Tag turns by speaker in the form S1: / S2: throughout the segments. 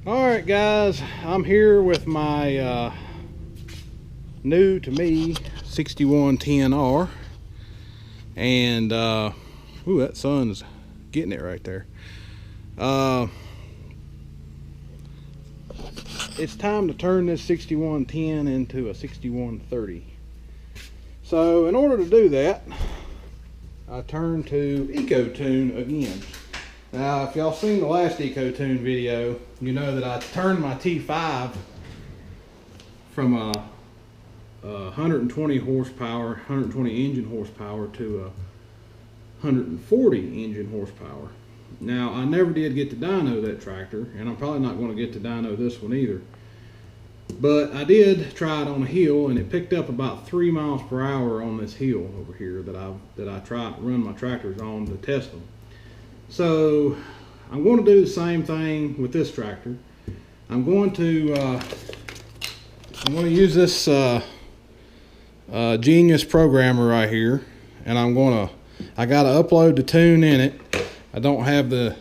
S1: Alright guys, I'm here with my new to me 6110R, and ooh, that sun's getting it right there. It's time to turn this 6110 into a 6130. So in order to do that, I turn to Ekotune again. Now, if y'all seen the last Ekotune video, you know that I turned my T5 from a 120 horsepower, 120 engine horsepower to a 140 engine horsepower. Now, I never did get to dyno that tractor, and I'm probably not going to get to dyno this one either. But I did try it on a hill, and it picked up about 3 miles per hour on this hill over here that I try to run my tractors on to test them. So I'm going to do the same thing with this tractor. I'm going to use this Genius programmer right here, and I got to upload the tune in it. I don't have the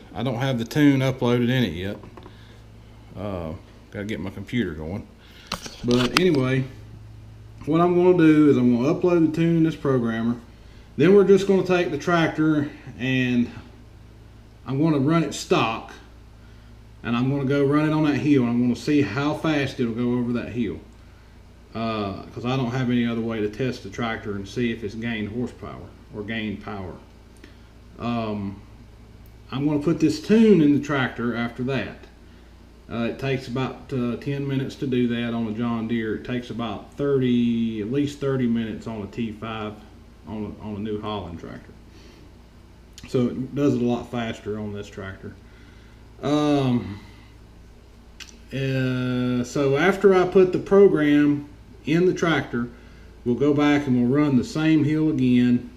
S1: tune uploaded in it yet. Got to get my computer going. But anyway, what I'm going to do is I'm going to upload the tune in this programmer. Then we're just going to take the tractor and I'm going to run it stock, and I'm going to go run it on that hill, and I'm going to see how fast it'll go over that hill, because I don't have any other way to test the tractor and see if it's gained horsepower or gained power. I'm going to put this tune in the tractor after that. It takes about 10 minutes to do that on a John Deere. It takes about at least 30 minutes on a T5 on a New Holland tractor. So it does it a lot faster on this tractor. So after I put the program in the tractor, we'll go back and we'll run the same hill again,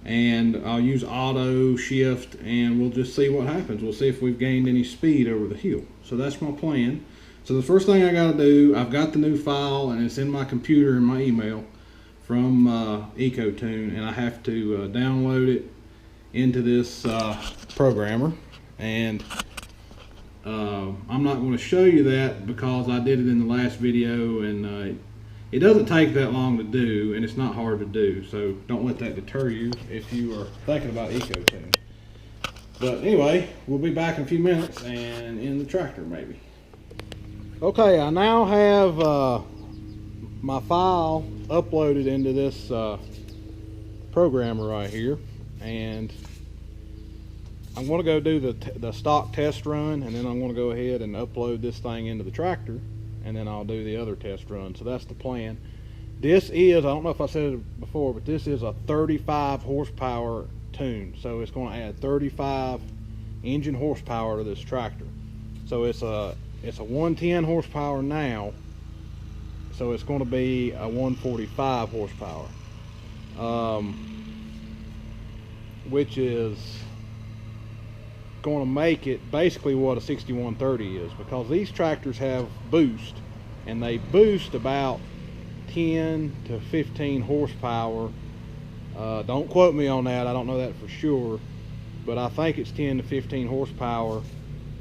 S1: and I'll use auto shift, and we'll just see what happens. We'll see if we've gained any speed over the hill. So that's my plan. So the first thing I got to do, I've got the new file, and it's in my computer in my email from Ekotune, and I have to download it into this programmer, and I'm not going to show you that because I did it in the last video, and it doesn't take that long to do, and it's not hard to do, so don't let that deter you if you are thinking about Ekotune. But anyway, we'll be back in a few minutes and in the tractor maybe. Okay, I now have my file uploaded into this programmer right here, and I'm going to go do the stock test run, and then I'm going to go ahead and upload this thing into the tractor, and then I'll do the other test run. So that's the plan. This is, I don't know if I said it before, but this is a 35 horsepower tune, so it's going to add 35 engine horsepower to this tractor. So it's a 110 horsepower now, so it's going to be a 145 horsepower, which is going to make it basically what a 6130 is, because these tractors have boost, and they boost about 10 to 15 horsepower. Don't quote me on that, I don't know that for sure, but I think it's 10 to 15 horsepower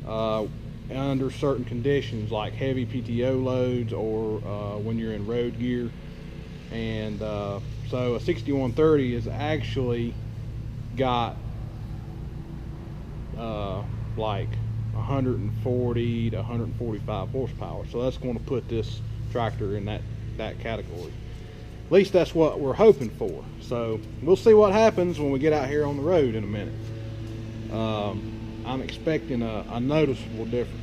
S1: under certain conditions, like heavy PTO loads or when you're in road gear. And so a 6130 is actually got like 140 to 145 horsepower. So that's going to put this tractor in that category. At least that's what we're hoping for. So we'll see what happens when we get out here on the road in a minute. I'm expecting a noticeable difference.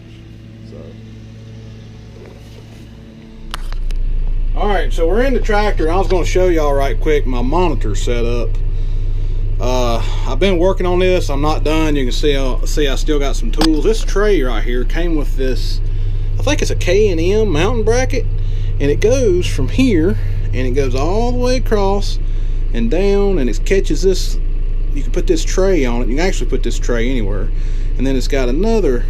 S1: Alright, so we're in the tractor. I was going to show y'all right quick my monitor setup. I've been working on this. I'm not done. You can see I still got some tools. This tray right here came with this, I think it's a K&M mountain bracket, and it goes from here and it goes all the way across and down, and it catches this. You can put this tray on it. You can actually put this tray anywhere, and then it's got another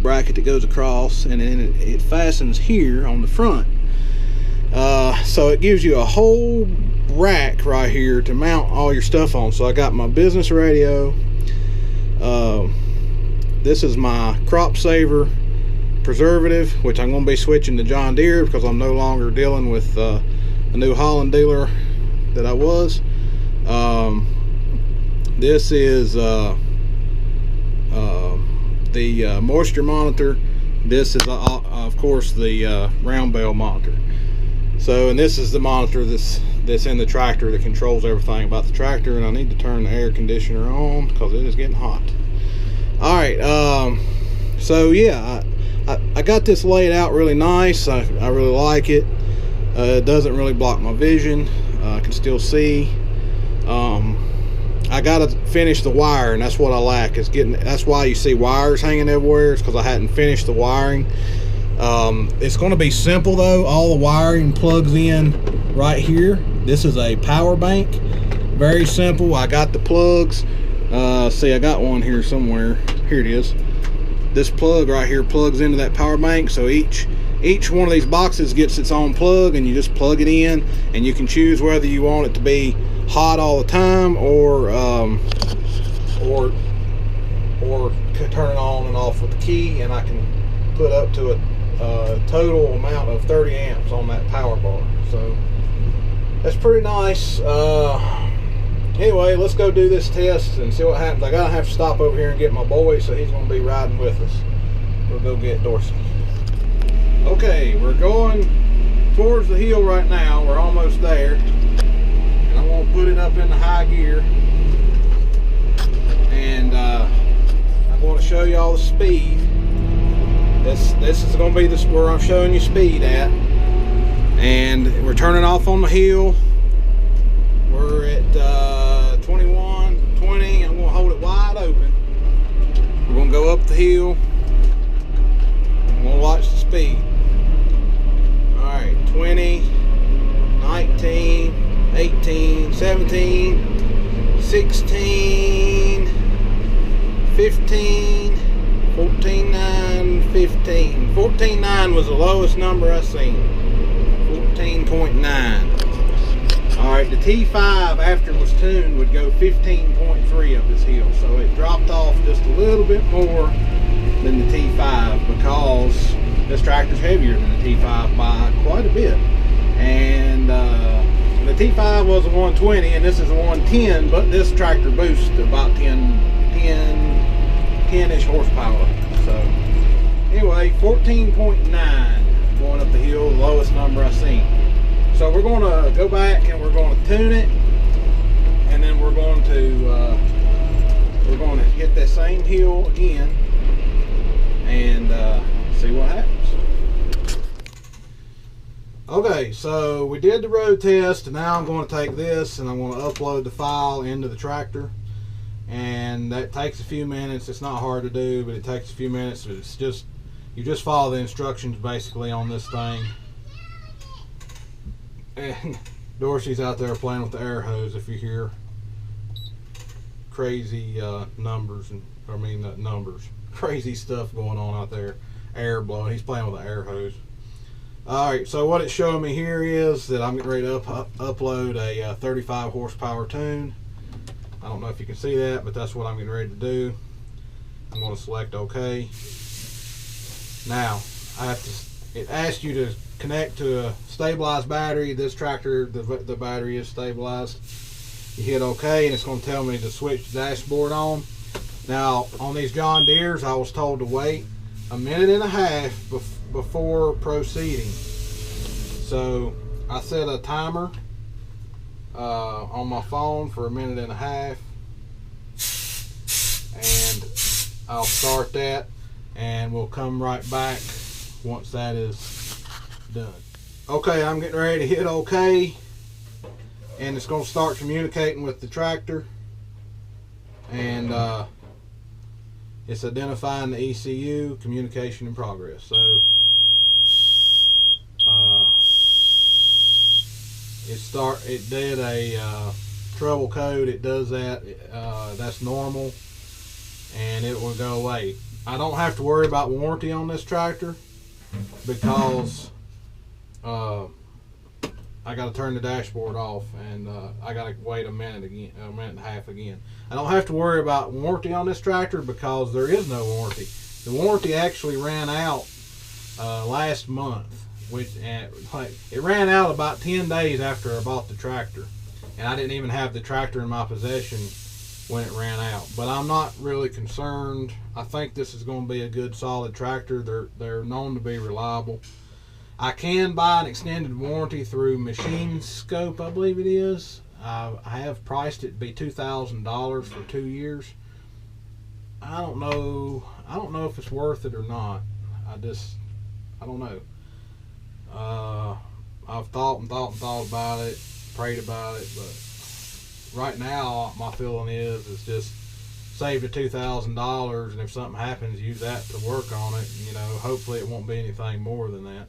S1: bracket that goes across, and then it fastens here on the front. So it gives you a whole rack right here to mount all your stuff on. So I got my business radio, this is my crop saver preservative, which I'm going to be switching to John Deere because I'm no longer dealing with a New Holland dealer that I was. This is the moisture monitor. This is of course the round bale monitor. So, and this is the monitor that's in the tractor that controls everything about the tractor. And I need to turn the air conditioner on because it is getting hot. All right, so yeah, I got this laid out really nice. I really like it. It doesn't really block my vision. I can still see. I gotta finish the wire, and that's what I lack. That's why you see wires hanging everywhere. It's because I hadn't finished the wiring. It's going to be simple though. All the wiring plugs in right here. This is a power bank. Very simple. I got the plugs. See, I got one here somewhere. Here it is. This plug right here plugs into that power bank. So each one of these boxes gets its own plug, and you just plug it in, and you can choose whether you want it to be hot all the time or turn it on and off with the key, and I can put up to a total amount of 30 amps on that power bar. So that's pretty nice. Anyway, let's go do this test and see what happens. I gotta have to stop over here and get my boy, so he's gonna be riding with us. We'll go get Dorsey. Okay, we're going towards the hill right now. We're almost there, and I'm gonna put it up in the high gear, and I'm going to show you all the speed. This is going to be where I'm showing you speed at, and we're turning off on the hill. We're at 21, 20. I'm going to hold it wide open. We're going to go up the hill. I'm going to watch the speed. All right, 20, 19, 18, 17, 16, 15, 14, 9, 15. 14.9 was the lowest number I seen. 14.9. Alright, the T5 after it was tuned would go 15.3 up this hill. So it dropped off just a little bit more than the T5 because this tractor's heavier than the T5 by quite a bit. And the T5 was a 120 and this is a 110, but this tractor boosts about 10-ish horsepower. So anyway, 14.9 going up the hill, the lowest number I've seen. So we're going to go back and we're going to tune it, and then we're going to hit that same hill again and see what happens. Okay, so we did the road test, and now I'm going to take this and I'm going to upload the file into the tractor, and that takes a few minutes. It's not hard to do, but it takes a few minutes. It's just, you just follow the instructions basically on this thing. And Dorsey's out there playing with the air hose. If you hear crazy numbers, crazy stuff going on out there, air blowing, he's playing with the air hose. Alright, so what it's showing me here is that I'm getting ready to upload a 35 horsepower tune. I don't know if you can see that, but that's what I'm getting ready to do. I'm going to select OK. Now, it asks you to connect to a stabilized battery. This tractor, the battery is stabilized. You hit OK, and it's going to tell me to switch the dashboard on. Now, on these John Deeres, I was told to wait a minute and a half before proceeding. So I set a timer on my phone for a minute and a half, and I'll start that, and we'll come right back once that is done. Okay, I'm getting ready to hit OK, and it's going to start communicating with the tractor, and it's identifying the ECU, communication in progress. So it did a trouble code. It does that. That's normal, and it will go away. I don't have to worry about warranty on this tractor because I I got to turn the dashboard off, and I got to wait a minute and a half again. I don't have to worry about warranty on this tractor because there is no warranty. The warranty actually ran out last month, it ran out about 10 days after I bought the tractor, and I didn't even have the tractor in my possession when it ran out. But I'm not really concerned. I think this is going to be a good solid tractor. They're known to be reliable. I can buy an extended warranty through Machine Scope, I believe it is. I have priced it to be $2,000 for 2 years. I don't know if it's worth it or not. I don't know. I've thought about it, prayed about it, but right now my feeling is just save the $2,000, and if something happens, use that to work on it. You know, hopefully it won't be anything more than that.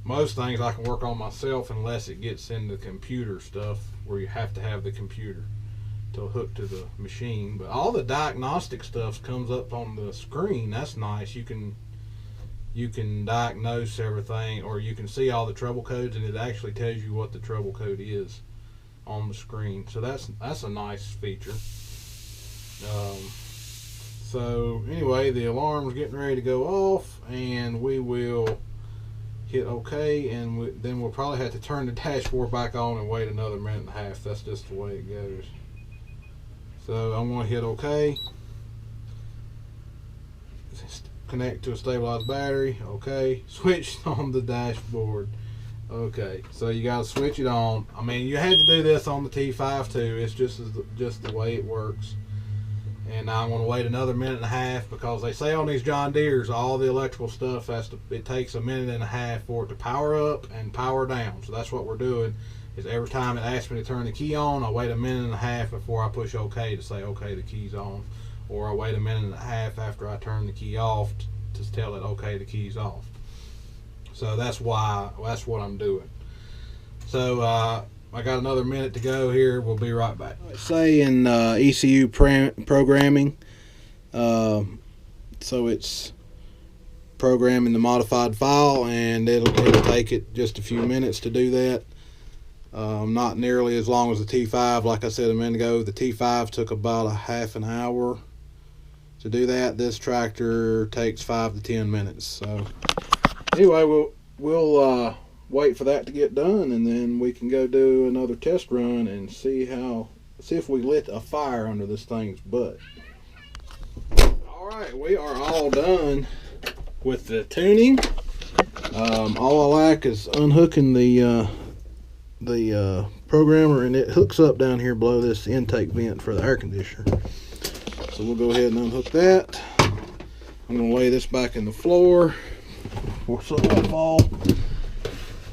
S1: Most things I can work on myself unless it gets into computer stuff where you have to have the computer to hook to the machine. But all the diagnostic stuff comes up on the screen. That's nice. You can diagnose everything, or you can see all the trouble codes, and it actually tells you what the trouble code is on the screen. So that's a nice feature. So anyway, the alarm's getting ready to go off, and we will hit OK, and then we'll probably have to turn the dashboard back on and wait another minute and a half. That's just the way it goes. So I'm going to hit OK. Connect to a stabilized battery. OK. Switch on the dashboard. OK. So you got to switch it on. I mean, you had to do this on the T5 too. It's just the way it works. And now I'm going to wait another minute and a half, because they say on these John Deeres all the electrical stuff it takes a minute and a half for it to power up and power down. So that's what we're doing. Is every time it asks me to turn the key on, I wait a minute and a half before I push OK to say OK, the key's on, or I wait a minute and a half after I turn the key off to tell it OK, the key's off. So that's what I'm doing. So I got another minute to go here. We'll be right back. Say in ECU programming, so it's programming the modified file, and it'll take it just a few minutes to do that. Not nearly as long as the T5. Like I said a minute ago, the T5 took about a half an hour to do that. This tractor takes 5 to 10 minutes. So anyway, we'll wait for that to get done, and then we can go do another test run and see if we lit a fire under this thing's butt. Alright, we are all done with the tuning. All I like is unhooking the programmer, and it hooks up down here below this intake vent for the air conditioner. So we'll go ahead and unhook that. I'm going to lay this back in the floor so it won't fall.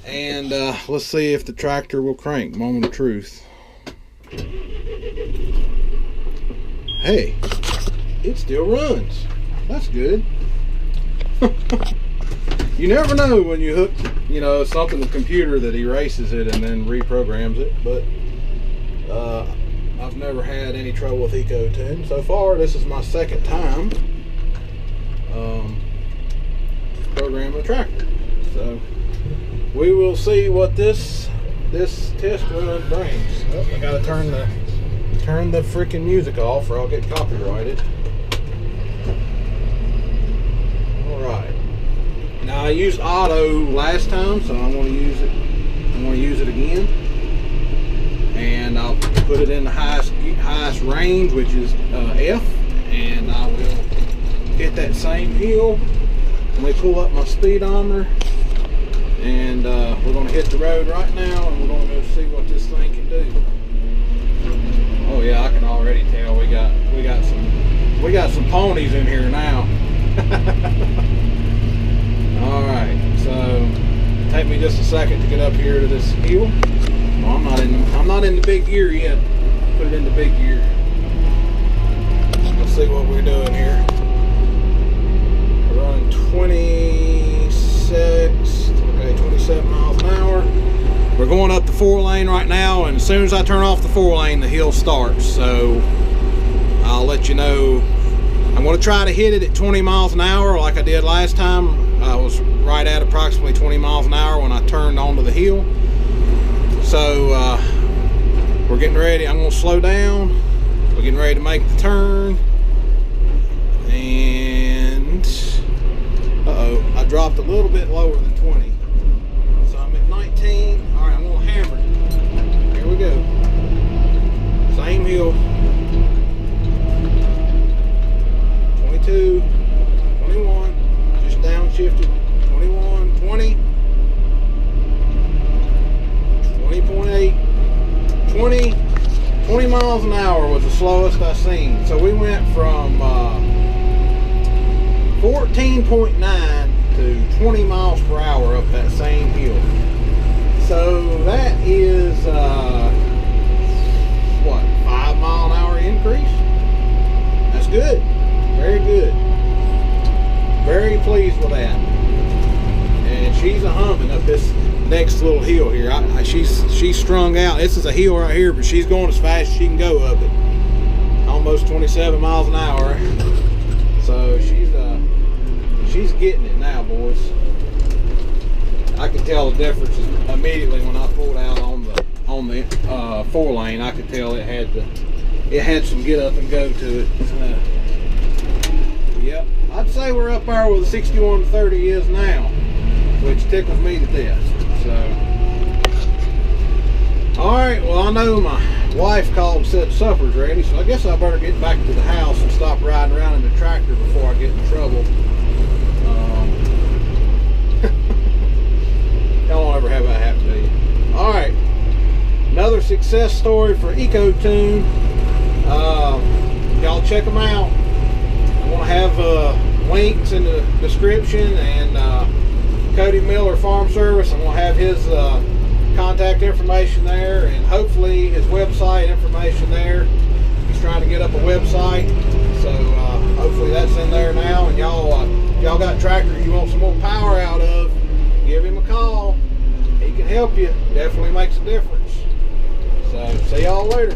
S1: And let's see if the tractor will crank. Moment of truth. Hey, it still runs. That's good. You never know when you hook, something to the computer that erases it and then reprograms it. But I've never had any trouble with Ekotune so far. This is my second time programming a tractor. So we will see what this test run brings. Oh, I gotta turn the freaking music off, or I'll get copyrighted. All right. Now I used auto last time, so I'm going to use it. I'm going to use it again, and I'll put it in the highest range, which is F, and I will hit that same hill. Let me pull up my speedometer, and we're going to hit the road right now, and we're going to go see what this thing can do. Oh yeah, I can already tell we got some ponies in here now. All right, so take me just a second to get up here to this hill. Well, I'm not in the big gear yet. Put it in the big gear. Let's see what we're doing here. We're running 27 miles an hour. We're going up the 4-lane right now, and as soon as I turn off the 4-lane, the hill starts. So I'll let you know. I'm going to try to hit it at 20 miles an hour like I did last time. I was right at approximately 20 miles an hour when I turned onto the hill. So we're getting ready. I'm going to slow down. We're getting ready to make the turn. And I dropped a little bit lower than 20. So I'm at 19. All right, I'm going to hammer it. Here we go. Same hill. 22, 21, just downshifted. 21, 20, 20.8, 20 miles an hour was the slowest I seen. So we went from 14.9 to 20 miles per hour up that same hill. So that is what, 5 mile an hour increase? That's good. Very good. Very pleased with that. And she's a humming up this next little hill here. She's strung out. This is a hill right here, but she's going as fast as she can go up it. Almost 27 miles an hour. So she's getting it now, boys. I could tell the difference immediately when I pulled out on the 4-lane. I could tell it had some get up and go to it. Yep, I'd say we're up there where the 61 to 30 is now, which tickles me to death. So, all right. Well, I know my wife called and said supper's ready, so I guess I better get back to the house and stop riding around in the tractor before I get in trouble. Y'all won't ever have that happen to you. All right, another success story for Ekotune. Y'all check them out. I'm going to have links in the description, and Cody Miller Farm Service, I'm going to have his contact information there, and hopefully his website information there. He's trying to get up a website, so hopefully that's in there now. And y'all got tractors you want some more power out of, give him a call. He can help you. Definitely makes a difference. So see y'all later.